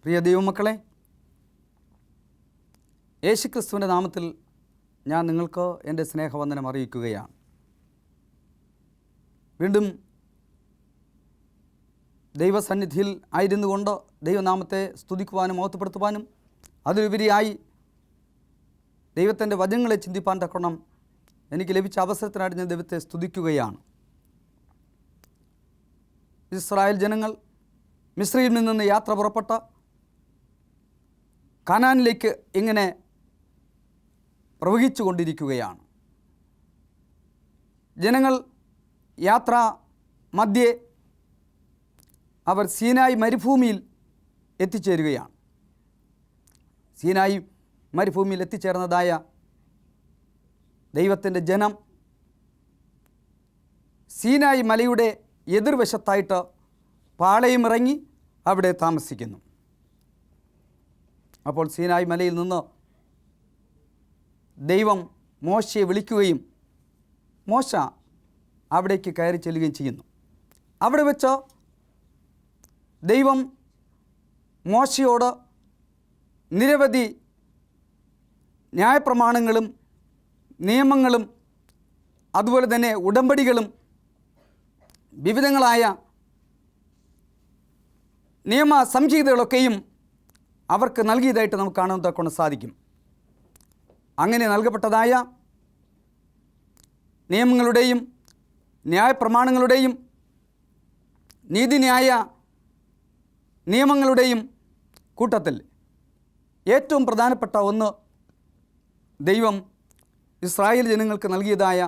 പ്രിയ ദൈവമക്കളെ, യേശുക്രിസ്തുവിൻ്റെ നാമത്തിൽ ഞാൻ നിങ്ങൾക്ക് എൻ്റെ സ്നേഹവന്ദനം അറിയിക്കുകയാണ്. വീണ്ടും ദൈവസന്നിധിയിൽ ആയിരുന്നു കൊണ്ട് ദൈവനാമത്തെ സ്തുതിക്കുവാനും മഹത്വപ്പെടുത്തുവാനും അതിലുപരിയായി ദൈവത്തിൻ്റെ വചനങ്ങളെ ചിന്തിപ്പാൻ തക്കണം എനിക്ക് ലഭിച്ച അവസരത്തിനായിട്ട് ഞാൻ ദൈവത്തെ സ്തുതിക്കുകയാണ്. ഇസ്രായേൽ ജനങ്ങൾ മിസ്രയിൽ നിന്ന് യാത്ര പുറപ്പെട്ട കാനാനിലേക്ക് ഇങ്ങനെ പ്രവഹിച്ചു കൊണ്ടിരിക്കുകയാണ്. ജനങ്ങൾ യാത്ര മധ്യേ അവർ സീനായി മരുഭൂമിയിൽ എത്തിച്ചേരുകയാണ്. സീനായി മരുഭൂമിയിൽ എത്തിച്ചേർന്നതായ ദൈവത്തിൻ്റെ ജനം സീനായി മലയുടെ എതിർവശത്തായിട്ട് പാളയമിറങ്ങി അവിടെ താമസിക്കുന്നു. അപ്പോൾ സീനായി മലയിൽ നിന്ന് ദൈവം മോശയെ വിളിക്കുകയും മോശ അവിടേക്ക് കയറി ചെല്ലുകയും ചെയ്യുന്നു. അവിടെ വെച്ച് ദൈവം മോശയോട് നിരവധി ന്യായപ്രമാണങ്ങളും നിയമങ്ങളും അതുപോലെ തന്നെ ഉടമ്പടികളും വിവിധങ്ങളായ നിയമ സംഹിതകളൊക്കെയും അവർക്ക് നൽകിയതായിട്ട് നമുക്ക് കാണാൻ സാധിക്കും. അങ്ങനെ നൽകപ്പെട്ടതായ നിയമങ്ങളുടെയും ന്യായപ്രമാണങ്ങളുടെയും നീതിന്യായ നിയമങ്ങളുടെയും കൂട്ടത്തിൽ ഏറ്റവും പ്രധാനപ്പെട്ട ഒന്ന് ദൈവം ഇസ്രായേൽ ജനങ്ങൾക്ക് നൽകിയതായ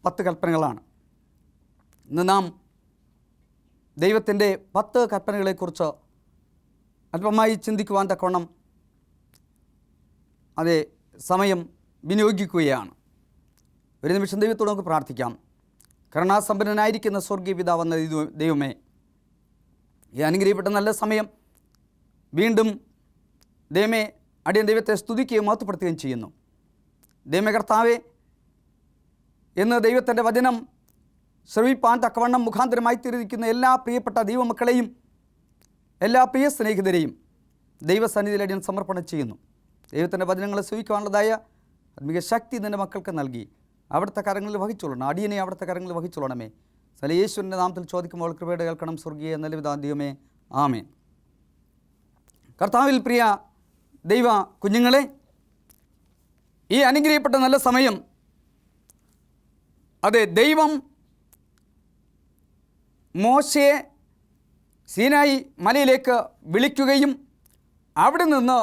10 കൽപ്പനകളാണ്. ഇന്ന് നാം ദൈവത്തിൻ്റെ 10 കൽപ്പനകളെക്കുറിച്ച് അല്പമായി ചിന്തിക്കുവാൻ തക്കവണ്ണം അതേ സമയം വിനിയോഗിക്കുകയാണ്. ഒരു നിമിഷം ദൈവത്തോട് നമുക്ക് പ്രാർത്ഥിക്കാം. കരുണാസമ്പന്നനായിരിക്കുന്ന സ്വർഗീയ പിതാവെന്ന ദൈവമേ, ഈ അനുഗ്രഹിക്കപ്പെട്ട നല്ല സമയം വീണ്ടും ദൈവമേ അടിയൻ ദൈവത്തെ സ്തുതിക്കുകയും മഹത്വപ്പെടുത്തുകയും ചെയ്യുന്നു. ദൈവമേ കർത്താവേ, എന്ന് ദൈവത്തിൻ്റെ വചനം ശ്രവിപ്പാൻ തക്കവണ്ണം മുഖാന്തരമായി തീർന്നിരിക്കുന്ന എല്ലാ പ്രിയപ്പെട്ട ദൈവമക്കളെയും എല്ലാ പ്രിയ സ്നേഹിതരെയും ദൈവസന്നിധിയിൽ അടിയൻ സമർപ്പണം ചെയ്യുന്നു. ദൈവത്തിൻ്റെ വചനങ്ങളെ ശ്രവിക്കുവാനുള്ളതായ ആത്മീയ ശക്തി നിൻ്റെ മക്കൾക്ക് നൽകി അവിടുത്തെ കരങ്ങളിൽ വഹിച്ചോളണം. അടിയനെ അവിടുത്തെ കരങ്ങളിൽ വഹിച്ചോളണമേ. യേശുവിൻ്റെ നാമത്തിൽ ചോദിക്കുമ്പോൾ കൃപയുടെ കേൾക്കണം സ്വർഗീയ നല്ല പിതാ ദൈവമേ, ആമേൻ. കർത്താവിൽ പ്രിയ ദൈവ കുഞ്ഞുങ്ങളെ, ഈ അനുഗ്രഹിക്കപ്പെട്ട നല്ല സമയം അതെ ദൈവം മോശയെ സീനായി മലയിലേക്ക് വിളിക്കുകയും അവിടെ നിന്ന്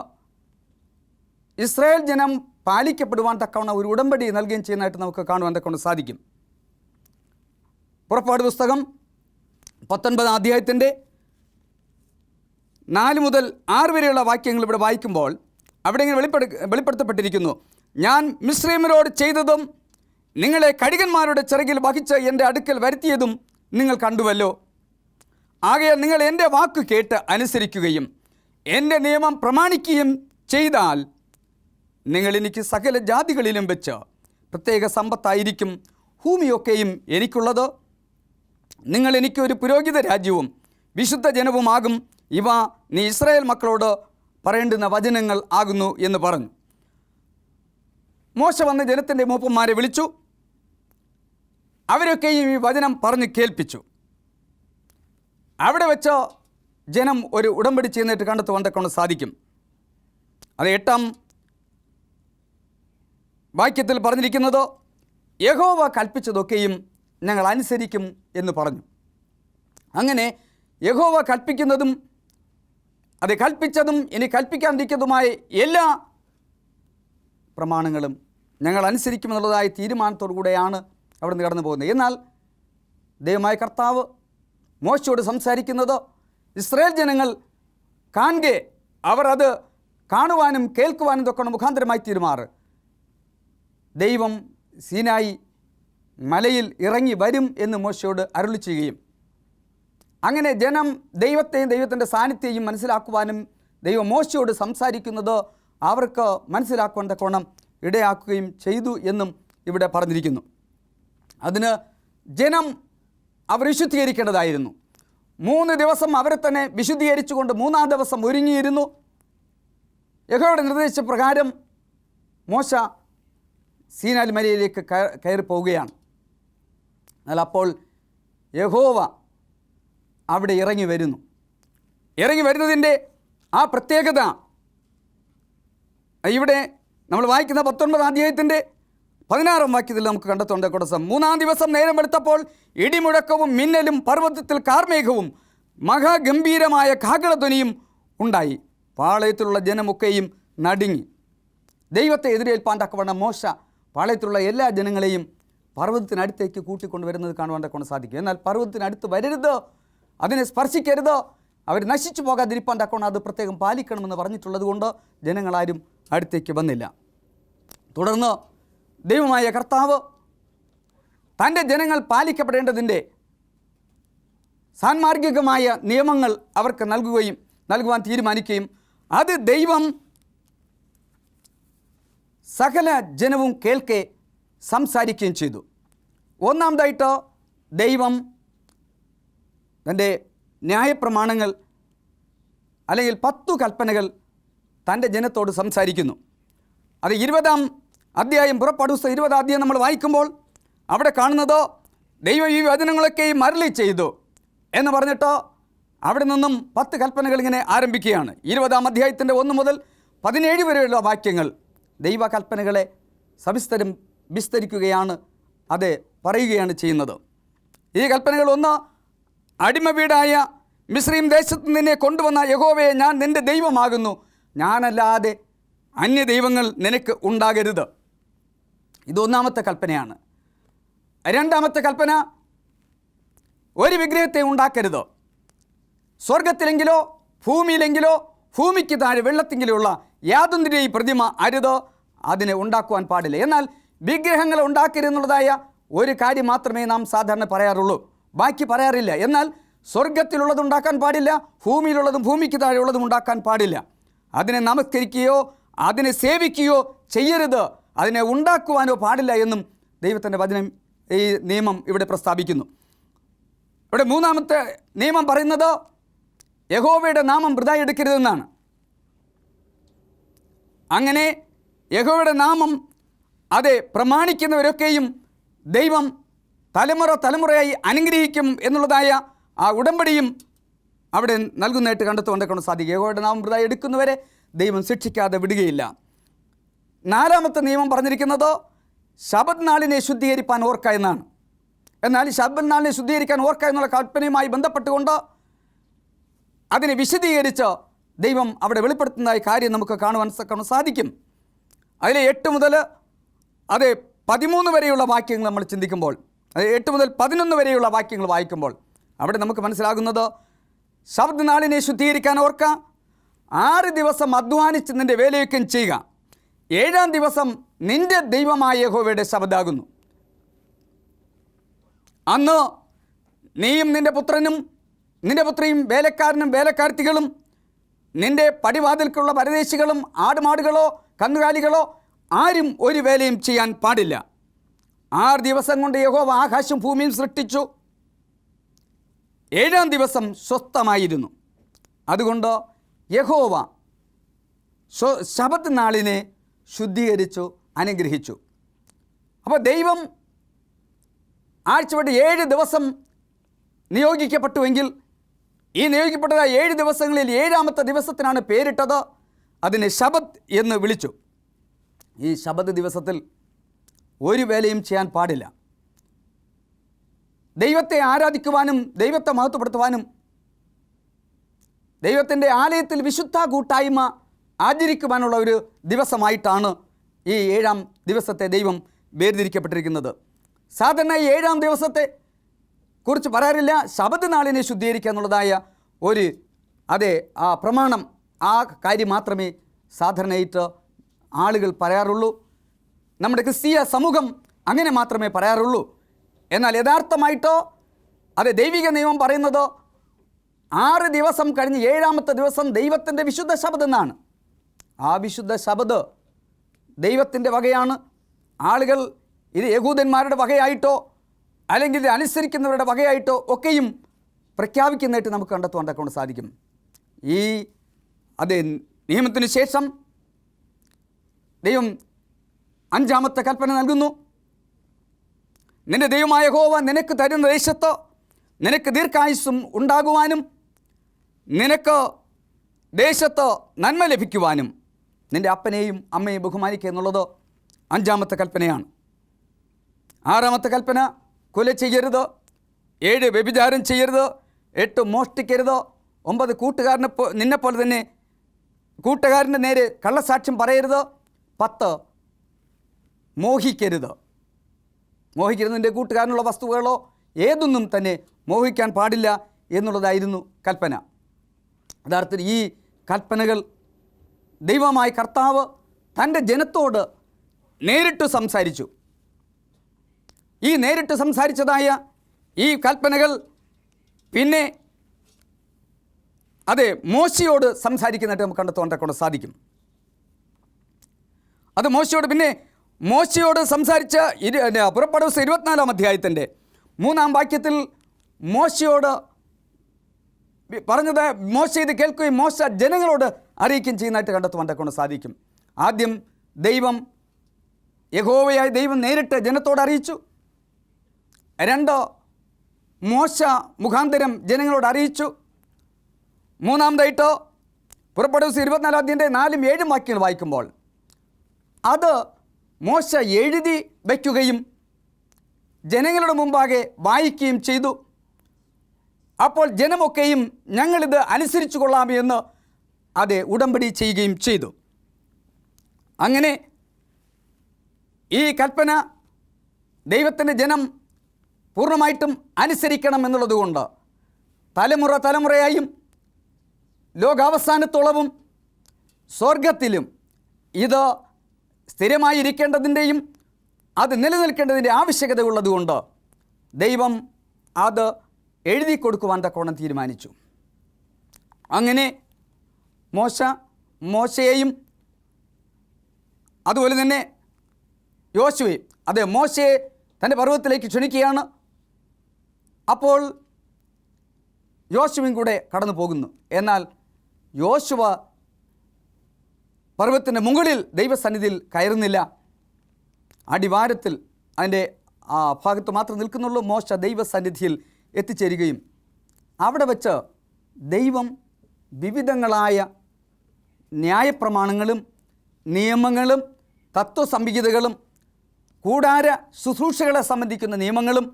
ഇസ്രായേൽ ജനം പാലിക്കപ്പെടുവാൻ തക്കവണ്ണം ഒരു ഉടമ്പടി നൽകുകയും ചെയ്യുന്നതായിട്ട് നമുക്ക് കാണുവാൻ തക്കവണ്ണം സാധിക്കും. പുറപ്പാട് പുസ്തകം 19 അധ്യായത്തിൻ്റെ 4 മുതൽ 6 വരെയുള്ള വാക്യങ്ങൾ ഇവിടെ വായിക്കുമ്പോൾ അവിടെ ഇങ്ങനെ വെളിപ്പെടുത്തപ്പെട്ടിരിക്കുന്നു. ഞാൻ മിസ്രയീമ്യരോട് ചെയ്തതും നിങ്ങളെ കഴുകന്മാരുടെ ചിറകിൽ വഹിച്ച് എൻ്റെ അടുക്കൽ വരുത്തിയതും നിങ്ങൾ കണ്ടുവല്ലോ. ആകയാൽ നിങ്ങൾ എൻ്റെ വാക്ക് കേട്ട് അനുസരിക്കുകയും എൻ്റെ നിയമം പ്രമാണിക്കുകയും ചെയ്താൽ നിങ്ങൾ എനിക്ക് സകല ജാതികളിലും വെച്ച് പ്രത്യേക സമ്പത്തായിരിക്കും. ഭൂമിയൊക്കെയും എനിക്കുള്ളത്. നിങ്ങൾ എനിക്കൊരു പുരോഹിത രാജ്യവും വിശുദ്ധ ജനവുമാകും. ഇവ നീ ഇസ്രായേൽ മക്കളോട് പറയേണ്ടുന്ന വചനങ്ങൾ ആകുന്നു എന്ന് പറഞ്ഞു. മോശ വന്ന് ജനത്തിൻ്റെ മൂപ്പന്മാരെ വിളിച്ചു. അവരൊക്കെയും ഈ വചനം പറഞ്ഞ് കേൾപ്പിച്ചു. അവിടെ വെച്ച് ജനം ഒരു ഉടമ്പടി ചെയ്യുന്നതായിട്ട് കണ്ടെത്തുവാൻ തക്കൊണ്ട് സാധിക്കും. അത് 8-ാം വാക്യത്തിൽ പറഞ്ഞിരിക്കുന്നത്, യഹോവ കൽപ്പിച്ചതൊക്കെയും ഞങ്ങൾ അനുസരിക്കും എന്ന് പറഞ്ഞു. അങ്ങനെ യഹോവ കൽപ്പിക്കുന്നതും അത് കൽപ്പിച്ചതും ഇനി കൽപ്പിക്കാതിരിക്കുന്നതുമായ എല്ലാ പ്രമാണങ്ങളും ഞങ്ങൾ അനുസരിക്കുമെന്നുള്ളതായ തീരുമാനത്തോടു കൂടെയാണ് അവിടെ നിന്ന് കടന്നു പോകുന്നത്. എന്നാൽ ദൈവമായ കർത്താവ് മോശയോട് സംസാരിക്കുന്നത് ഇസ്രായേൽ ജനങ്ങൾ കാണുകെ അവർ അത് കാണുവാനും കേൾക്കുവാനും തൊക്കെ മുഖാന്തരമായി തീരുമാറ്. ദൈവം സീനായി മലയിൽ ഇറങ്ങി വരും എന്ന് മോശയോട് അരുളി ചെയ്യുകയും അങ്ങനെ ജനം ദൈവത്തെയും ദൈവത്തിൻ്റെ സാന്നിധ്യവും മനസ്സിലാക്കുവാനും ദൈവം മോശയോട് സംസാരിക്കുന്നത് അവർക്ക് മനസ്സിലാക്കുവാൻ തക്കവണ്ണം ഇടയാക്കുകയും ചെയ്തു എന്നും ഇവിടെ പറഞ്ഞിരിക്കുന്നു. അതിന് ജനം അവർ വിശുദ്ധീകരിക്കേണ്ടതായിരുന്നു. 3 ദിവസം അവരെ തന്നെ വിശുദ്ധീകരിച്ചുകൊണ്ട് 3-ാം ദിവസം ഒരുങ്ങിയിരുന്നു. യഹോവയുടെ നിർദ്ദേശപ്രകാരം മോശ സീനായി മലയിലേക്ക് കയറി പോവുകയാണ്. എന്നാൽ അപ്പോൾ യഹോവ അവിടെ ഇറങ്ങി വരുന്നതിൻ്റെ ആ പ്രത്യേകത ഇവിടെ നമ്മൾ വായിക്കുന്ന 19-ാം അധ്യായത്തിൻ്റെ 16-ാം വാക്യത്തിൽ നമുക്ക് കണ്ടെത്തേണ്ട കൊടുസം. 3-ാം ദിവസം നേരം വെളുത്തപ്പോൾ ഇടിമുഴക്കവും മിന്നലും പർവ്വതത്തിൽ കാർമേഘവും മഹാഗംഭീരമായ കാഹളധ്വനിയും ഉണ്ടായി. പാളയത്തിലുള്ള ജനമൊക്കെയും നടുങ്ങി. ദൈവത്തെ എതിരേൽപ്പാൻ തക്കവണ്ണം മോശ പാളയത്തിലുള്ള എല്ലാ ജനങ്ങളെയും പർവ്വതത്തിനടുത്തേക്ക് കൂട്ടിക്കൊണ്ടുവരുന്നത് കാണുവാൻ തക്കവണ്ണം സാധിക്കും. എന്നാൽ പർവ്വതത്തിനടുത്ത് വരരുത്, അതിനെ സ്പർശിക്കരുത്, അവർ നശിച്ചു പോകാതിരിപ്പാൻ തക്കവണ്ണം അത് പ്രത്യേകം പാലിക്കണമെന്ന് പറഞ്ഞിട്ടുള്ളത് കൊണ്ട് ജനങ്ങളാരും അടുത്തേക്ക് വന്നില്ല. തുടർന്ന് ദൈവമായ കർത്താവ് തൻ്റെ ജനങ്ങൾ പാലിക്കപ്പെടേണ്ടതിൻ്റെ സാൻമാർഗികമായ നിയമങ്ങൾ അവർക്ക് നൽകുവാൻ തീരുമാനിക്കുകയും അത് ദൈവം സകല ജനവും കേൾക്കെ സംസാരിക്കുകയും ചെയ്തു. ഒന്നാമതായിട്ട് ദൈവം തൻ്റെ ന്യായപ്രമാണങ്ങൾ അല്ലെങ്കിൽ 10 കൽപ്പനകൾ തൻ്റെ ജനത്തോട് സംസാരിക്കുന്നു. അത് 20-ാം അധ്യായം, പുറപ്പാട് പുസ്തകം 20-ാം അധ്യായം നമ്മൾ വായിക്കുമ്പോൾ അവിടെ കാണുന്നത് ദൈവം ഈ വചനങ്ങളൊക്കെയും അരുളി ചെയ്തു എന്ന് പറഞ്ഞിട്ട് അവിടെ നിന്നും 10 കൽപ്പനകൾ ഇങ്ങനെ ആരംഭിക്കുകയാണ്. 20-ാം അധ്യായത്തിൻ്റെ 1 മുതൽ 17 വരെയുള്ള വാക്യങ്ങൾ ദൈവകൽപ്പനകളെ വിസ്തരിക്കുകയാണ്, അത് പറയുകയാണ് ചെയ്യുന്നത്. ഈ കൽപ്പനകൾ 1, അടിമ വീടായ മിസ്രയീം ദേശത്ത് നിന്നെ കൊണ്ടുവന്ന യഹോവയെ ഞാൻ നിൻ്റെ ദൈവമാകുന്നു, ഞാനല്ലാതെ അന്യ ദൈവങ്ങൾ നിനക്ക് ഉണ്ടാകരുത്. ഇത് 1-ാമത്തെ കൽപ്പനയാണ്. 2-ാമത്തെ കൽപ്പന, ഒരു വിഗ്രഹത്തെ ഉണ്ടാക്കരുത്. സ്വർഗത്തിലെങ്കിലോ ഭൂമിയിലെങ്കിലോ ഭൂമിക്ക് താഴെ വെള്ളത്തിങ്കിലോ ഉള്ള യാതൊന്നിൻ്റെയും പ്രതിമ അരുത്, അതിനെ ഉണ്ടാക്കുവാൻ പാടില്ല. എന്നാൽ വിഗ്രഹങ്ങൾ ഉണ്ടാക്കരുതെന്നുള്ളതായ ഒരു കാര്യം മാത്രമേ നാം സാധാരണ പറയാറുള്ളൂ, ബാക്കി പറയാറില്ല. എന്നാൽ സ്വർഗത്തിലുള്ളത് ഉണ്ടാക്കാൻ പാടില്ല, ഭൂമിയിലുള്ളതും ഭൂമിക്ക് താഴെയുള്ളതും ഉണ്ടാക്കാൻ പാടില്ല. അതിനെ നമസ്കരിക്കുകയോ അതിനെ സേവിക്കുകയോ ചെയ്യരുത്, അതിനെ ഉണ്ടാക്കുവാനോ പാടില്ല എന്നും ദൈവത്തിൻ്റെ വചനം, ഈ നിയമം ഇവിടെ പ്രസ്താവിക്കുന്നു. ഇവിടെ 3-ാമത്തെ നിയമം പറയുന്നത് യഹോവയുടെ നാമം വൃഥാ എടുക്കരുതെന്നാണ്. അങ്ങനെ യഹോവയുടെ നാമം അതെ പ്രമാണിക്കുന്നവരൊക്കെയും ദൈവം തലമുറയായി അനുഗ്രഹിക്കും എന്നുള്ളതായ ആ ഉടമ്പടിയും അവിടെ നൽകുന്നതായിട്ട് കണ്ടെത്തുകൊണ്ടേക്കൊണ്ട് സാധിക്കും. യഹോവയുടെ നാമം വൃഥാ എടുക്കുന്നവരെ ദൈവം ശിക്ഷിക്കാതെ വിടുകയില്ല. 4-ാമത്തെ നിയമം പറഞ്ഞിരിക്കുന്നത് ശബത്ത് നാളിനെ ശുദ്ധീകരിപ്പാൻ ഓർക്ക എന്നാണ്. എന്നാൽ ശബത്ത് നാളിനെ ശുദ്ധീകരിക്കാൻ ഓർക്ക എന്നുള്ള കൽപ്പനയുമായി ബന്ധപ്പെട്ടുകൊണ്ട് അതിനെ വിശദീകരിച്ച് ദൈവം അവിടെ വെളിപ്പെടുത്തുന്നതായ കാര്യം നമുക്ക് കാണുവാൻ സാധിക്കും. അതിലെ 8 മുതൽ 13 വരെയുള്ള വാക്യങ്ങൾ നമ്മൾ ചിന്തിക്കുമ്പോൾ, 8 മുതൽ 11 വരെയുള്ള വാക്യങ്ങൾ വായിക്കുമ്പോൾ അവിടെ നമുക്ക് മനസ്സിലാകുന്നത് ശബത്ത് നാളിനെ ശുദ്ധീകരിക്കാൻ ഓർക്ക, 6 ദിവസം അധ്വാനിച്ച് നിൻ്റെ വേലയൊക്കെ ചെയ്യുക, 7-ാം ദിവസം നിൻ്റെ ദൈവമായ യഹോവയുടെ ശബത്താകുന്നു. അന്ന് നീയും നിൻ്റെ പുത്രിയും വേലക്കാരനും വേലക്കാരത്തികളും നിൻ്റെ പടിവാതിൽക്കുള്ള പരദേശികളും ആടുമാടുകളോ കന്നുകാലികളോ ആരും ഒരു വേലയും ചെയ്യാൻ പാടില്ല. 6 ദിവസം കൊണ്ട് യഹോവ ആകാശം ഭൂമിയും സൃഷ്ടിച്ചു, 7-ാം ദിവസം സ്വസ്ഥമായിരുന്നു. അതുകൊണ്ട് യഹോവ ശബത്ത് നാളിനെ ശുദ്ധീകരിച്ചു അനുഗ്രഹിച്ചു. അപ്പോൾ ദൈവം ആഴ്ചവട്ട് 7 ദിവസം നിയോഗിക്കപ്പെട്ടുവെങ്കിൽ ഈ നിയോഗിക്കപ്പെട്ട 7 ദിവസങ്ങളിൽ 7-ാമത്തെ ദിവസത്തിനാണ് പേരിട്ടത്, അതിനെ ശബത്ത് എന്ന് വിളിച്ചു. ഈ ശബത്ത് ദിവസത്തിൽ ഒരു വേലയും ചെയ്യാൻ പാടില്ല. ദൈവത്തെ ആരാധിക്കുവാനും ദൈവത്തെ മഹത്വപ്പെടുത്തുവാനും ദൈവത്തിൻ്റെ ആലയത്തിൽ വിശുദ്ധ കൂട്ടായ്മ ആചരിക്കുവാനുള്ള ഒരു ദിവസമായിട്ടാണ് ഈ 7-ാം ദിവസത്തെ ദൈവം വേർതിരിക്കപ്പെട്ടിരിക്കുന്നത്. സാധാരണ 7-ാം ദിവസത്തെ കുറിച്ച് പറയാറില്ല. ശബത്ത് നാളിനെ ശുദ്ധീകരിക്കുക എന്നുള്ളതായ ഒരു ആ പ്രമാണം, ആ കാര്യം മാത്രമേ സാധാരണയായിട്ട് ആളുകൾ പറയാറുള്ളൂ. നമ്മുടെ ക്രിസ്തീയ സമൂഹം അങ്ങനെ മാത്രമേ പറയാറുള്ളൂ. എന്നാൽ യഥാർത്ഥമായിട്ടോ ദൈവിക നിയമം പറയുന്നത് 6 ദിവസം കഴിഞ്ഞ് 7-ാമത്തെ ദിവസം ദൈവത്തിൻ്റെ വിശുദ്ധ ശബത്ത് എന്നാണ്. ആ വിശുദ്ധ ശബത്ത് ദൈവത്തിൻ്റെ വകയാണ്. ആളുകൾ ഇത് യഹൂദന്മാരുടെ വകയായിട്ടോ അല്ലെങ്കിൽ ഇത് അനുസരിക്കുന്നവരുടെ വകയായിട്ടോ ഒക്കെയും പ്രഖ്യാപിക്കുന്നതായിട്ട് നമുക്ക് കണ്ടെത്തുവാൻ കൊണ്ട് സാധിക്കും. അതേ നിയമത്തിന് ശേഷം ദൈവം 5-ാമത്തെ കൽപ്പന നൽകുന്നു. നിന്റെ ദൈവമായ യഹോവ നിനക്ക് തരുന്ന ദേശത്ത് നിനക്ക് ദീർഘായുസ്സും ഉണ്ടാകുവാനും നിനക്ക് ദേശത്ത് നന്മ ലഭിക്കുവാനും നിൻ്റെ അപ്പനെയും അമ്മയെയും ബഹുമാനിക്കുക എന്നുള്ളത് 5-ാമത്തെ കൽപ്പനയാണ്. 6-ാമത്തെ കൽപ്പന കൊല ചെയ്യരുത്, 7 വ്യഭിചാരം ചെയ്യരുത്, 8 മോഷ്ടിക്കരുത്, 9 നിന്നെപ്പോലെ തന്നെ കൂട്ടുകാരൻ്റെ നേരെ കള്ളസാക്ഷ്യം പറയരുത്, 10 മോഹിക്കരുത്. മോഹിക്കരുതിൻ്റെ കൂട്ടുകാരനുള്ള വസ്തുക്കളോ ഏതൊന്നും തന്നെ മോഹിക്കാൻ പാടില്ല എന്നുള്ളതായിരുന്നു കൽപ്പന. യഥാർത്ഥത്തിൽ ഈ കൽപ്പനകൾ ദൈവമായ കർത്താവ് തൻ്റെ ജനത്തോട് നേരിട്ട് സംസാരിച്ചു. ഈ നേരിട്ട് സംസാരിച്ചതായ ഈ കൽപ്പനകൾ പിന്നെ മോശയോട് സംസാരിക്കുന്നതായിട്ട് നമുക്ക് കണ്ടെത്താൻ സാധിക്കും. അത് മോശയോട് സംസാരിച്ച പുറപ്പാട് പുസ്തകം 24-ാം അധ്യായത്തിൻ്റെ 3-ാം വാക്യത്തിൽ മോശയോട് പറഞ്ഞത് മോശ ഇത് കേൾക്കുകയും മോശ ജനങ്ങളോട് അറിയിക്കുകയും ചെയ്യുന്നതായിട്ട് കണ്ടെത്തുവാൻ സാധിക്കും. ആദ്യം യഹോവയായ ദൈവം നേരിട്ട് ജനത്തോട് അറിയിച്ചു. 2 മോശ മുഖാന്തരം ജനങ്ങളോട് അറിയിച്ചു. 3-ാമതായിട്ട് പുറപ്പാട് പുസ്തകം 24-ാം അധ്യായത്തിൻ്റെ 4-7 വാക്യങ്ങൾ വായിക്കുമ്പോൾ അത് മോശ എഴുതി വയ്ക്കുകയും ജനങ്ങളുടെ മുമ്പാകെ വായിക്കുകയും ചെയ്തു. അപ്പോൾ ജനമൊക്കെയും ഞങ്ങളിത് അനുസരിച്ചു കൊള്ളാമെന്ന് ഉടമ്പടി ചെയ്യുകയും ചെയ്തു. അങ്ങനെ ഈ കൽപ്പന ദൈവത്തിൻ്റെ ജനം പൂർണ്ണമായിട്ടും അനുസരിക്കണം എന്നുള്ളതുകൊണ്ട് തലമുറയായും ലോകാവസാനത്തോളവും സ്വർഗത്തിലും ഇത് സ്ഥിരമായിരിക്കേണ്ടതിൻ്റെയും അത് നിലനിൽക്കേണ്ടതിൻ്റെ ആവശ്യകത ഉള്ളതുകൊണ്ട് ദൈവം അത് എഴുതി കൊടുക്കുവാൻ തക്കവണ്ണം തീരുമാനിച്ചു. അങ്ങനെ മോശയെയും അതുപോലെ തന്നെ യോശുവയും മോശയെ തൻ്റെ പർവ്വതത്തിലേക്ക് ക്ഷണിക്കുകയാണ്. അപ്പോൾ യോശുവയും കൂടെ കടന്നു പോകുന്നു. എന്നാൽ യോശുവ പർവ്വതത്തിൻ്റെ മുകളിൽ ദൈവസന്നിധിയിൽ കയറുന്നില്ല. അടിവാരത്തിൽ അതിൻ്റെ ഭാഗത്ത് മാത്രം നിൽക്കുന്നുള്ളൂ. മോശ ദൈവസന്നിധിയിൽ എത്തിച്ചേരുകയും അവിടെ വച്ച് ദൈവം വിവിധങ്ങളായ ന്യായപ്രമാണങ്ങളും നിയമങ്ങളും തത്വസംഹിതകളും കൂടാര ശുശ്രൂഷകളെ സംബന്ധിക്കുന്ന നിയമങ്ങളും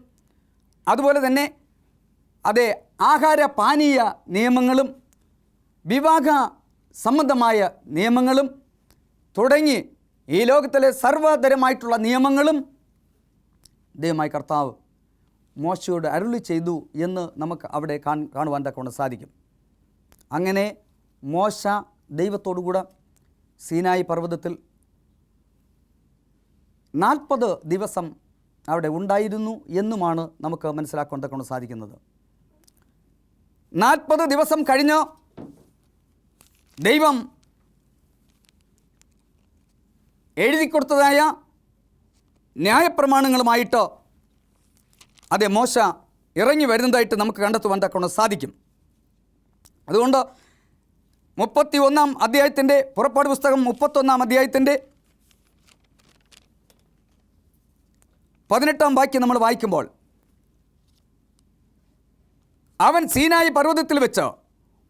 അതുപോലെ തന്നെ ആഹാര പാനീയ നിയമങ്ങളും വിവാഹ സംബന്ധമായ നിയമങ്ങളും തുടങ്ങി ഈ ലോകത്തിലെ സർവ്വതരമായിട്ടുള്ള നിയമങ്ങളും ദൈവമായ കർത്താവ് മോശയോട് അരുളി ചെയ്തു എന്ന് നമുക്ക് അവിടെ കാണുവാൻ തക്കവണ്ണം സാധിക്കും. അങ്ങനെ മോശ ദൈവത്തോടുകൂടെ സീനായി പർവ്വതത്തിൽ 40 ദിവസം അവിടെ ഉണ്ടായിരുന്നു എന്നുമാണ് നമുക്ക് മനസ്സിലാക്കാൻ തക്കവണ്ണം സാധിക്കുന്നത്. 40 ദിവസം കഴിഞ്ഞ് ദൈവം എഴുതിക്കൊടുത്തതായ ന്യായപ്രമാണങ്ങളുമായിട്ട് മോശ ഇറങ്ങി വരുന്നതായിട്ട് നമുക്ക് കണ്ടെത്തുവാൻ തക്കവണ്ണം സാധിക്കും. അതുകൊണ്ട് 31-ാം അധ്യായത്തിൻ്റെ പുറപ്പാട് പുസ്തകം 31-ാം അധ്യായത്തിൻ്റെ 18-ാം വാക്യം നമ്മൾ വായിക്കുമ്പോൾ അവൻ സീനായി പർവ്വതത്തിൽ വെച്ച്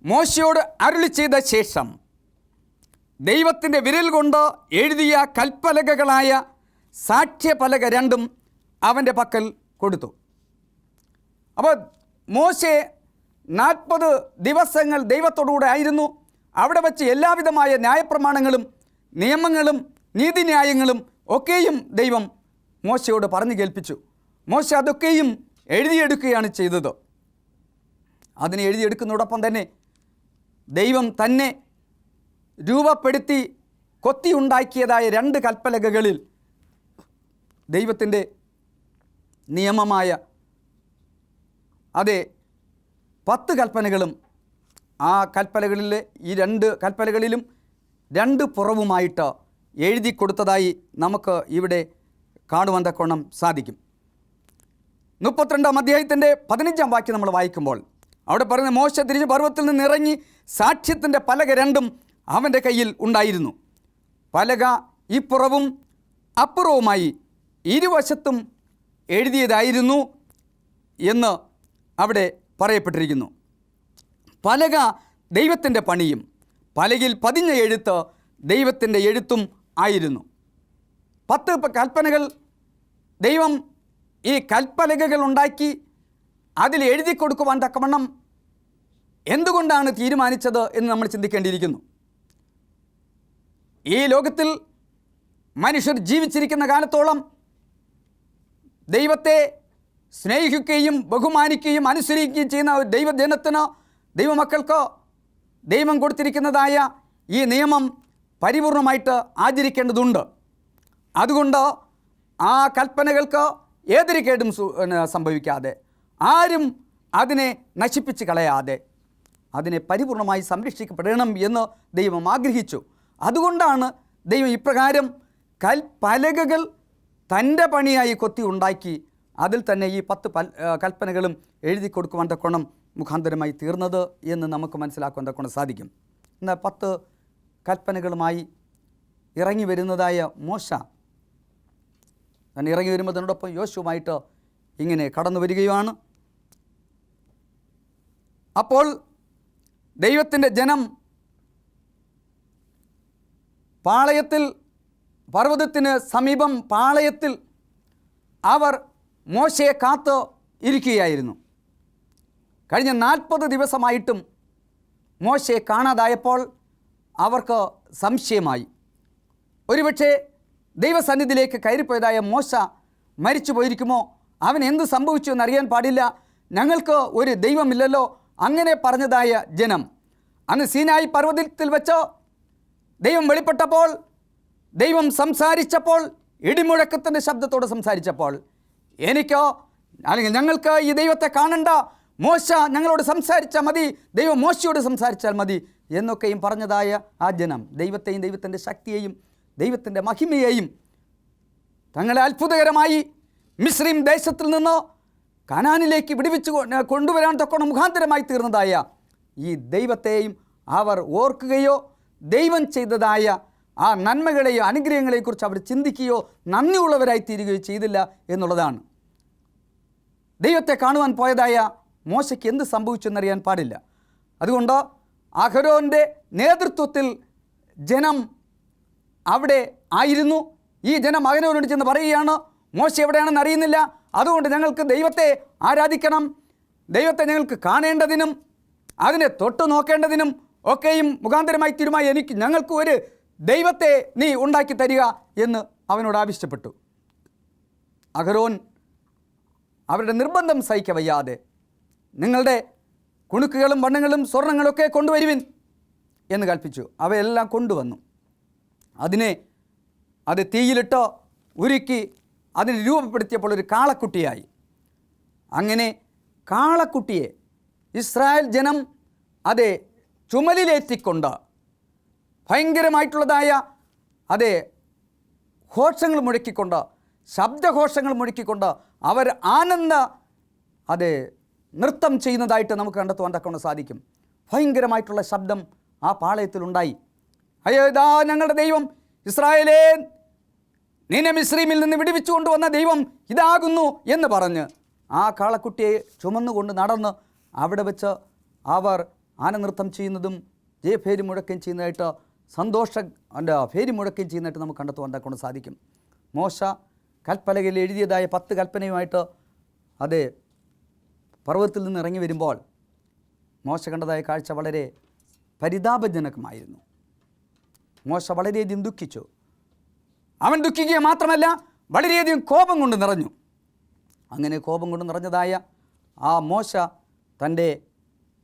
മോശയോട് അരുളി ചെയ്ത ശേഷം ദൈവത്തിൻ്റെ വിരൽ കൊണ്ട് എഴുതിയ കൽപ്പലകകളായ സാക്ഷ്യപലക 2 അവൻ്റെ പക്കൽ കൊടുത്തു. അപ്പോൾ മോശെ 40 ദിവസങ്ങൾ ദൈവത്തോടുകൂടെ ആയിരുന്നു. അവിടെ വച്ച് എല്ലാവിധമായ ന്യായപ്രമാണങ്ങളും നിയമങ്ങളും നീതിന്യായങ്ങളും ഒക്കെയും ദൈവം മോശയോട് പറഞ്ഞു കേൾപ്പിച്ചു. മോശ അതൊക്കെയും എഴുതിയെടുക്കുകയാണ് ചെയ്തത്. അതിനെ എഴുതിയെടുക്കുന്നതോടൊപ്പം തന്നെ ദൈവം തന്നെ രൂപപ്പെടുത്തി കൊത്തിയുണ്ടാക്കിയതായ 2 കൽപ്പലകകളിൽ ദൈവത്തിൻ്റെ നിയമമായ 10 കൽപ്പനകളും ആ കൽപ്പനകളിലെ ഈ 2 കൽപ്പനകളിലും 2 പുറവുമായിട്ട് എഴുതി കൊടുത്തതായി നമുക്ക് ഇവിടെ കാണുവാൻ തക്കവണ്ണം സാധിക്കും. 32-ാം അധ്യായത്തിൻ്റെ 15-ാം വാക്യം നമ്മൾ വായിക്കുമ്പോൾ അവിടെ പറയുന്ന മോശ തിരിഞ്ഞ് പർവ്വതത്തിൽ നിന്ന് ഇറങ്ങി സാക്ഷ്യത്തിൻ്റെ പലക രണ്ടും അവൻ്റെ കയ്യിൽ ഉണ്ടായിരുന്നു. പലക ഇപ്പുറവും അപ്പുറവുമായി ഇരുവശത്തും എഴുതിയതായിരുന്നു എന്ന് അവിടെ പറയപ്പെട്ടിരിക്കുന്നു. പലക ദൈവത്തിൻ്റെ പണിയും പലകയിൽ പതിഞ്ഞ എഴുത്ത് ദൈവത്തിൻ്റെ എഴുത്തും ആയിരുന്നു. 10 കൽപ്പനകൾ ദൈവം ഈ കൽപ്പലകകൾ ഉണ്ടാക്കി അതിൽ എഴുതി കൊടുക്കുവാൻ തക്കവണ്ണം എന്തുകൊണ്ടാണ് തീരുമാനിച്ചത് എന്ന് നമ്മൾ ചിന്തിക്കേണ്ടിയിരിക്കുന്നു. ഈ ലോകത്തിൽ മനുഷ്യർ ജീവിച്ചിരിക്കുന്ന കാലത്തോളം ദൈവത്തെ സ്നേഹിക്കുകയും ബഹുമാനിക്കുകയും അനുസരിക്കുകയും ചെയ്യുന്ന ഒരു ദൈവജനത്തിന്, ദൈവമക്കൾക്ക് ദൈവം കൊടുത്തിരിക്കുന്നതായ ഈ നിയമം പരിപൂർണമായിട്ട് ആചരിക്കേണ്ടതുണ്ട്. അതുകൊണ്ട് ആ കൽപ്പനകൾക്ക് ഏതൊരു കേടും സംഭവിക്കാതെ, ആരും അതിനെ നശിപ്പിച്ച് കളയാതെ അതിനെ പരിപൂർണമായി സംരക്ഷിക്കപ്പെടണം എന്ന് ദൈവം ആഗ്രഹിച്ചു. അതുകൊണ്ടാണ് ദൈവം ഇപ്രകാരം കൽപ്പലകകൾ തൻ്റെ പണിയായി കൊത്തി ഉണ്ടാക്കി അതിൽ തന്നെ ഈ 10 കൽപ്പനകളും എഴുതി കൊടുക്കുവാൻ തക്കോണം മുഖാന്തരമായി തീർന്നത് എന്ന് നമുക്ക് മനസ്സിലാക്കുവാൻ തക്കോണം സാധിക്കും. എന്നാൽ 10 കൽപ്പനകളുമായി ഇറങ്ങി വരുന്നതായ മോശ തന്നെ ഇറങ്ങി വരുന്നതിനോടൊപ്പം യോശുവുമായിട്ട് ഇങ്ങനെ കടന്നു വരികയാണ്. അപ്പോൾ ദൈവത്തിൻ്റെ ജനം പാളയത്തിൽ, പർവ്വതത്തിന് സമീപം പാളയത്തിൽ അവർ മോശയെ കാത്ത് ഇരിക്കുകയായിരുന്നു. കഴിഞ്ഞ 40 ദിവസമായിട്ടും മോശയെ കാണാതായപ്പോൾ അവർക്ക് സംശയമായി. ഒരുപക്ഷെ ദൈവസന്നിധിയിലേക്ക് കയറിപ്പോയതായ മോശ മരിച്ചു പോയിരിക്കുമോ, അവൻ എന്ത് സംഭവിച്ചു എന്നറിയാൻ പാടില്ല, ഞങ്ങൾക്ക് ഒരു ദൈവമില്ലല്ലോ, അങ്ങനെ പറഞ്ഞതായ ജനം അന്ന് സീനായി പർവ്വതത്തിൽ വെച്ച് ദൈവം വെളിപ്പെട്ടപ്പോൾ, ദൈവം സംസാരിച്ചപ്പോൾ, ഇടിമുഴക്കത്തിൻ്റെ ശബ്ദത്തോടെ സംസാരിച്ചപ്പോൾ, എനിക്കോ അല്ലെങ്കിൽ ഞങ്ങൾക്ക് ഈ ദൈവത്തെ കാണണ്ട, മോശ ഞങ്ങളോട് സംസാരിച്ചാൽ മതി, ദൈവം മോശയോട് സംസാരിച്ചാൽ മതി എന്നൊക്കെയും പറഞ്ഞതായ ആ ജനം ദൈവത്തെയും ദൈവത്തിൻ്റെ ശക്തിയെയും ദൈവത്തിൻ്റെ മഹിമയെയും തങ്ങളെ അത്ഭുതകരമായി മിസ്രൈം ദേശത്തിൽ നിന്ന് കനാനിലേക്ക് വിടുവിച്ച് കൊണ്ടുവരാൻ തക്കോണം മുഖാന്തരമായി തീർന്നതായ ഈ ദൈവത്തെയും അവർ ഓർക്കുകയോ ദൈവം ചെയ്തതായ ആ നന്മകളെയോ അനുഗ്രഹങ്ങളെക്കുറിച്ച് അവർ ചിന്തിക്കുകയോ നന്ദിയുള്ളവരായി തീരുകയോ ചെയ്തില്ല എന്നുള്ളതാണ്. ദൈവത്തെ കാണുവാൻ പോയതായ മോശയ്ക്ക് എന്ത് സംഭവിച്ചെന്നറിയാൻ പാടില്ല. അതുകൊണ്ട് അഹരോൻ്റെ നേതൃത്വത്തിൽ ജനം അവിടെ ആയിരുന്നു. ഈ ജനം അഹരോനോട് ചെന്ന് പറയുകയാണ്, മോശ എവിടെയാണെന്ന് അറിയുന്നില്ല, അതുകൊണ്ട് ഞങ്ങൾക്ക് ദൈവത്തെ ആരാധിക്കണം, ദൈവത്തെ ഞങ്ങൾക്ക് കാണേണ്ടതിനും അതിനെ തൊട്ട് നോക്കേണ്ടതിനും ഒക്കെയും മുഖാന്തരമായി തീരുമായി ഞങ്ങൾക്ക് ഒരു ദൈവത്തെ നീ ഉണ്ടാക്കി തരിക എന്ന് അവനോട് ആവശ്യപ്പെട്ടു. അഹരോൻ അവരുടെ നിർബന്ധം സഹിക്കവയ്യാതെ നിങ്ങളുടെ കുണുക്കുകളും വണ്ണങ്ങളും സ്വർണ്ണങ്ങളൊക്കെ കൊണ്ടുവരുവിൻ എന്ന് കൽപ്പിച്ചു. അവയെല്ലാം കൊണ്ടുവന്നു. അത് തീയിലിട്ട് ഉരുക്കി അതിനെ രൂപപ്പെടുത്തിയപ്പോൾ ഒരു കാളക്കുട്ടിയായി. അങ്ങനെ കാളക്കുട്ടിയെ ഇസ്രായേൽ ജനം അതെ ചുമലിലേറ്റിക്കൊണ്ട് ഭയങ്കരമായിട്ടുള്ളതായ അതെ ഘോഷങ്ങൾ മുഴക്കിക്കൊണ്ട്, ശബ്ദഘോഷങ്ങൾ മുഴക്കിക്കൊണ്ട് അവർ അതെ നൃത്തം ചെയ്യുന്നതായിട്ട് നമുക്ക് കണ്ടെത്തുവാൻ തക്കൊണ്ട് സാധിക്കും. ഭയങ്കരമായിട്ടുള്ള ശബ്ദം ആ പാളയത്തിലുണ്ടായി. അയ്യോ, ഇതാ ഞങ്ങളുടെ ദൈവം, ഇസ്രായേലേ നിന്നെ മിസ്രൈമിൽ നിന്ന് വിടുവിച്ചു കൊണ്ടുവന്ന ദൈവം ഇതാകുന്നു എന്ന് പറഞ്ഞ് ആ കാളക്കുട്ടിയെ ചുമന്നുകൊണ്ട് നടന്ന് അവിടെ വെച്ച് അവർ ആനനൃത്തം ചെയ്യുന്നതും ജയഭേരി മുഴക്കുകയും ചെയ്യുന്നതായിട്ട് ഭേരി മുഴക്കുകയും ചെയ്യുന്നതായിട്ട് നമുക്ക് കണ്ടെത്തുവാൻ തക്കൊണ്ട് സാധിക്കും. മോശ കൽപ്പലകയിൽ എഴുതിയതായ 10 കൽപ്പനയുമായിട്ട് അത് പർവ്വതത്തിൽ നിന്ന് ഇറങ്ങി വരുമ്പോൾ മോശ കണ്ടതായ കാഴ്ച വളരെ പരിതാപജനകമായിരുന്നു. മോശ വളരെയധികം ദുഃഖിച്ചു. അവൻ ദുഃഖിക്കുക മാത്രമല്ല, വളരെയധികം കോപം കൊണ്ട് നിറഞ്ഞു. അങ്ങനെ കോപം കൊണ്ട് നിറഞ്ഞതായ ആ മോശ തൻ്റെ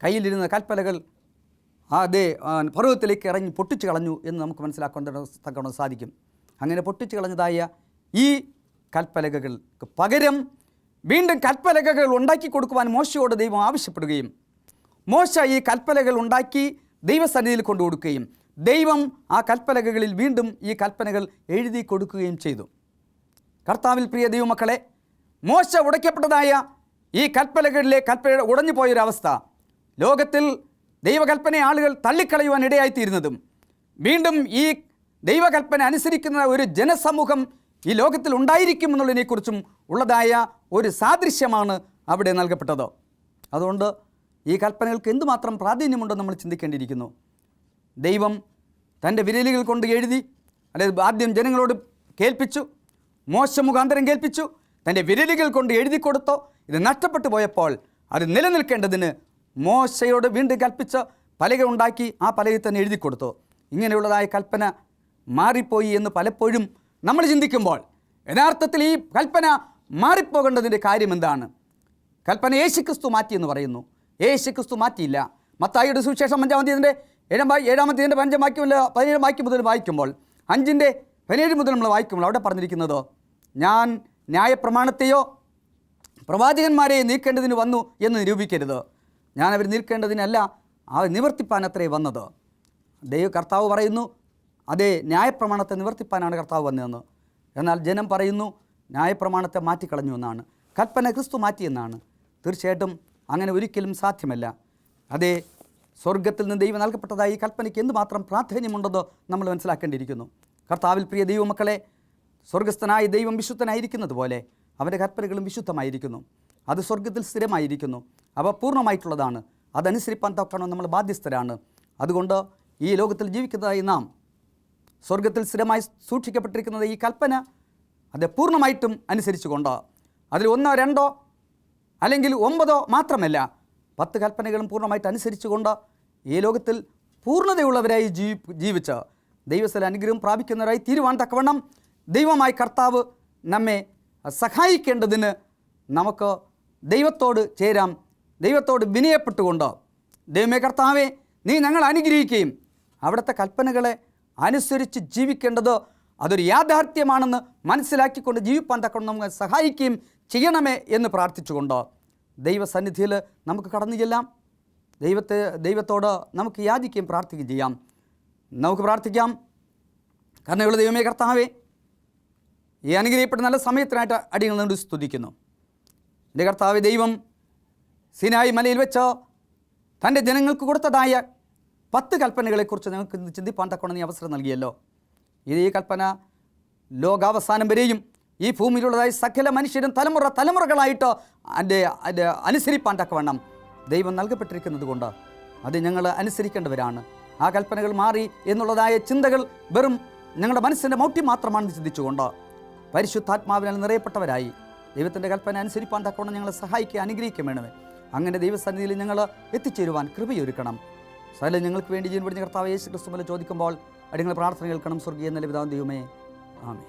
കയ്യിലിരുന്ന കൽപ്പലകൾ പർവ്വതത്തിലേക്ക് ഇറങ്ങി പൊട്ടിച്ചു കളഞ്ഞു എന്ന് നമുക്ക് മനസ്സിലാക്കാൻ തക്കൊണ്ട് സാധിക്കും. അങ്ങനെ പൊട്ടിച്ചു കളഞ്ഞതായ ഈ കൽപ്പലകൾക്ക് പകരം വീണ്ടും കൽപ്പലകകൾ ഉണ്ടാക്കി കൊടുക്കുവാൻ മോശയോട് ദൈവം ആവശ്യപ്പെടുകയും മോശ ഈ കൽപ്പലകൾ ഉണ്ടാക്കി ദൈവസന്നിധിയിൽ കൊണ്ടു കൊടുക്കുകയും ദൈവം ആ കൽപ്പലകകളിൽ വീണ്ടും ഈ കൽപ്പനകൾ എഴുതി കൊടുക്കുകയും ചെയ്തു. കർത്താവിൽ പ്രിയ ദൈവമക്കളെ, മോശ ഉടയ്ക്കപ്പെട്ടതായ ഈ കൽപ്പലകളിലെ കൽപ്പന ഉടഞ്ഞു പോയൊരവസ്ഥ ലോകത്തിൽ ദൈവകൽപ്പന ആളുകൾ തള്ളിക്കളയുവാൻ ഇടയായിത്തീരുന്നതും വീണ്ടും ഈ ദൈവകൽപ്പന അനുസരിക്കുന്ന ഒരു ജനസമൂഹം ഈ ലോകത്തിൽ ഉണ്ടായിരിക്കുമെന്നുള്ളതിനെക്കുറിച്ചും ഉള്ളതായ ഒരു സാദൃശ്യമാണ് അവിടെ നൽകപ്പെട്ടത്. അതുകൊണ്ട് ഈ കൽപ്പനകൾക്ക് എന്തുമാത്രം പ്രാധാന്യമുണ്ടോ നമ്മൾ ചിന്തിക്കേണ്ടിയിരിക്കുന്നു. ദൈവം തൻ്റെ വിരലുകൾ കൊണ്ട് എഴുതി, അതായത് ആദ്യം ജനങ്ങളോട് കേൾപ്പിച്ചു, മോശ മുഖാന്തരം കേൾപ്പിച്ചു, തൻ്റെ വിരലുകൾ കൊണ്ട് എഴുതി കൊടുത്തോ. ഇത് നഷ്ടപ്പെട്ടു പോയപ്പോൾ അത് നിലനിൽക്കേണ്ടതിന് മോശയോട് വീണ്ടും കൽപ്പിച്ച് പലക ഉണ്ടാക്കി ആ പലകയിൽ തന്നെ എഴുതി കൊടുത്തു. ഇങ്ങനെയുള്ളതായ കൽപ്പന മാറിപ്പോയി എന്ന് പലപ്പോഴും നമ്മൾ ചിന്തിക്കുമ്പോൾ യഥാർത്ഥത്തിൽ ഈ കൽപ്പന മാറിപ്പോകേണ്ടതിൻ്റെ കാര്യം എന്താണ്? കൽപ്പന യേശുക്രിസ്തു മാറ്റിയെന്ന് പറയുന്നു. യേശുക്രിസ്തു മാറ്റിയില്ല. മത്തായിയുടെ സുവിശേഷം 5-ാമത്തെ 7-ാമത്തെ 17 വാക്യം മുതൽ വായിക്കുമ്പോൾ 5:17 മുതൽ നമ്മൾ വായിക്കുമ്പോൾ അവിടെ പറഞ്ഞിരിക്കുന്നത്, ഞാൻ ന്യായപ്രമാണത്തെയോ പ്രവാചകന്മാരെയോ നീക്കേണ്ടതിന് വന്നു എന്ന് നിരൂപിക്കരുത്. ഞാൻ അവർ നീക്കേണ്ടതിനല്ല, അവർ നിവർത്തിപ്പാൻ അത്രേ വന്നത്. കർത്താവ് പറയുന്നു, അതേ, ന്യായപ്രമാണത്തെ നിവർത്തിപ്പാനാണ് കർത്താവ് വന്നതെന്ന്. എന്നാൽ ജനം പറയുന്നു ന്യായപ്രമാണത്തെ മാറ്റിക്കളഞ്ഞു എന്നാണ്, കൽപ്പന ക്രിസ്തു മാറ്റിയെന്നാണ്. തീർച്ചയായിട്ടും അങ്ങനെ ഒരിക്കലും സാധ്യമല്ല. അതേ, സ്വർഗത്തിൽ നിന്ന് ദൈവം നൽകപ്പെട്ടതായി ഈ കൽപ്പനയ്ക്ക് എന്തുമാത്രം പ്രാധാന്യമുണ്ടെന്ന് നമ്മൾ മനസ്സിലാക്കേണ്ടിയിരിക്കുന്നു. കർത്താവിൽ പ്രിയ ദൈവമക്കളെ, സ്വർഗസ്ഥനായ ദൈവം വിശുദ്ധനായിരിക്കുന്നത് പോലെ അവൻ്റെ കൽപ്പനകളും വിശുദ്ധമായിരിക്കുന്നു. അത് സ്വർഗത്തിൽ സ്ഥിരമായിരിക്കുന്നു. അവ പൂർണ്ണമായിട്ടുള്ളതാണ്. അതനുസരിപ്പാൻ തക്കണം നമ്മൾ ബാധ്യസ്ഥരാണ്. അതുകൊണ്ട് ഈ ലോകത്തിൽ ജീവിക്കുന്നതായി നാം സ്വർഗത്തിൽ സ്ഥിരമായി സൂക്ഷിക്കപ്പെട്ടിരിക്കുന്നത് ഈ കൽപ്പന അത് പൂർണ്ണമായിട്ടും അനുസരിച്ചുകൊണ്ട്, അതിൽ 1, 2 അല്ലെങ്കിൽ 9 മാത്രമല്ല, 10 കൽപ്പനകളും പൂർണ്ണമായിട്ട് അനുസരിച്ചുകൊണ്ട് ഈ ലോകത്തിൽ പൂർണ്ണതയുള്ളവരായി ജീവിച്ച് ദൈവസ്ഥല അനുഗ്രഹം പ്രാപിക്കുന്നവരായി തീരുവാൻ തക്കവണ്ണം ദൈവമായ കർത്താവ് നമ്മെ സഹായിക്കേണ്ടതിന് നമുക്ക് ദൈവത്തോട് ചേരാം. ദൈവത്തോട് വിനയപ്പെട്ടുകൊണ്ട്, ദൈവമേ കർത്താവേ, നീ ഞങ്ങൾ അനുഗ്രഹിക്കുകയും അവിടുത്തെ കൽപ്പനകളെ അനുസരിച്ച് ജീവിക്കേണ്ടത് അതൊരു യാഥാർത്ഥ്യമാണെന്ന് മനസ്സിലാക്കിക്കൊണ്ട് ജീവിപ്പാൻ തക്കൊണ്ട് നമുക്ക് സഹായിക്കുകയും ചെയ്യണമേ എന്ന് പ്രാർത്ഥിച്ചുകൊണ്ട് ദൈവസന്നിധിയിൽ നമുക്ക് കടന്നു ചെല്ലാം. ദൈവത്തോട് നമുക്ക് യാചിക്കുകയും പ്രാർത്ഥിക്കുകയും ചെയ്യാം. നമുക്ക് പ്രാർത്ഥിക്കാം. കരുണയുള്ള ദൈവമേ കർത്താവേ, ഈ അനുഗ്രഹിക്കപ്പെട്ട നല്ല സമയത്തിനായിട്ട് അടിയങ്ങൾ നിന്ന് സ്തുതിക്കുന്നു. എൻ്റെ കർത്താവേ, ദൈവം സിനായി മലയിൽ വെച്ച് തൻ്റെ ജനങ്ങൾക്ക് കൊടുത്തതായ 10 കൽപ്പനകളെക്കുറിച്ച് ഞങ്ങൾക്ക് ചിന്തിപ്പാൻ തക്കവണ്ണം നീ അവസരം നൽകിയല്ലോ. ഈ കൽപ്പന ലോകാവസാനം വരെയും ഈ ഭൂമിയിലുള്ളതായ സകല മനുഷ്യരും തലമുറകളായിട്ട് അതിൻ്റെ അനുസരിപ്പാൻ തക്കവണ്ണം ദൈവം നൽകപ്പെട്ടിരിക്കുന്നത് കൊണ്ട് അത് ഞങ്ങൾ അനുസരിക്കേണ്ടവരാണ്. ആ കൽപ്പനകൾ മാറി എന്നുള്ളതായ ചിന്തകൾ വെറും ഞങ്ങളുടെ മനസ്സിൻ്റെ മൗഢ്യം മാത്രമാണെന്ന് ചിന്തിച്ചുകൊണ്ട് പരിശുദ്ധാത്മാവിനാൽ നിറയപ്പെട്ടവരായി ദൈവത്തിൻ്റെ കൽപ്പന അനുസരിപ്പാൻ തക്കവണ്ണം ഞങ്ങളെ സഹായിക്കുക, അനുഗ്രഹിക്കുക വേണമേ. അങ്ങനെ ദൈവസന്നിധിയിൽ ഞങ്ങൾ എത്തിച്ചേരുവാൻ കൃപയൊരുക്കണം. സകലം ഞങ്ങൾക്ക് വേണ്ടി ജീവൻ വെടിഞ്ഞ കർത്താവ് യേശു ക്രിസ്തു മൂലം ചോദിക്കുമ്പോൾ അടിയങ്ങളെ പ്രാർത്ഥന കേൾക്കണം. സ്വർഗീയ നല്ല പിതാവാം ദൈവമേ, ആമേൻ.